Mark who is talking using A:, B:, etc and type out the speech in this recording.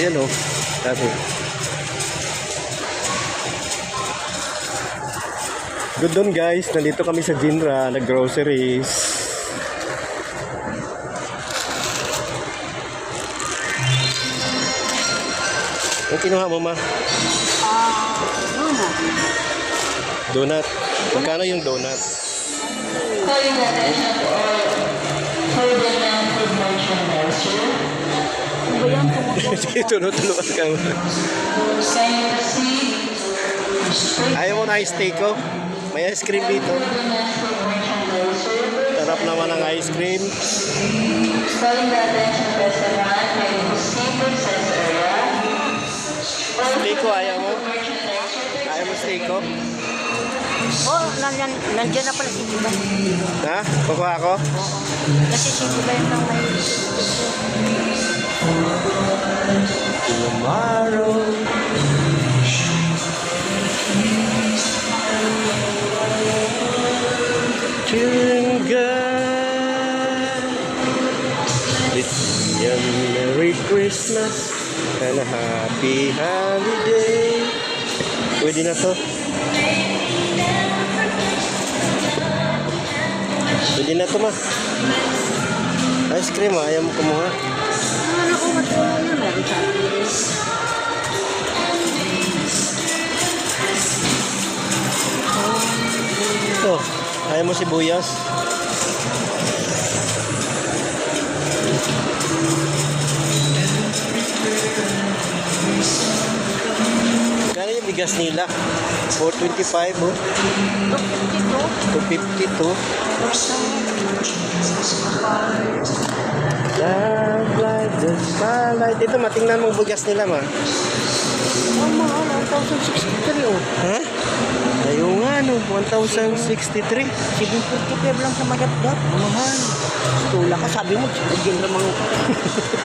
A: Ayan o. Dami. Good done guys. Nandito kami sa Jinra. Nag-groceries. Ang kinuha mo ma?
B: Donut.
A: Donut. Magkano yung donut?
B: Ano ba yan?
A: Tunod-tunod ka mo. Ayaw mo na ice steak ko? May ice cream dito. Sarap naman ang ice cream. Steak ko, ayaw mo? Ayaw mo steak ko?
B: Oh, nandiyan na pala si Diba.
A: Ha? Kukuha ako?
B: Kasi si Diba yung nang may...
A: Tomorrow. Children God, it's a Merry Christmas and a Happy Holiday. Pwede na to. Pwede na to ma. Ice cream ayaw mo kumuha.
B: Ano ko matulong yun? Meron sa akin.
A: Ito, ayaw mo sibuyas. Kano yung bigas nila? 425 oh. 252. Love like the starlight. Ito, matingnan mong bigas nila ma.
B: Oh, mahal. 1,063 oh.
A: Ha? Ayaw nga no, 1,063.
B: 755 lang sa magat-gat. Mahal. Tula ka, sabi mo, bigyan naman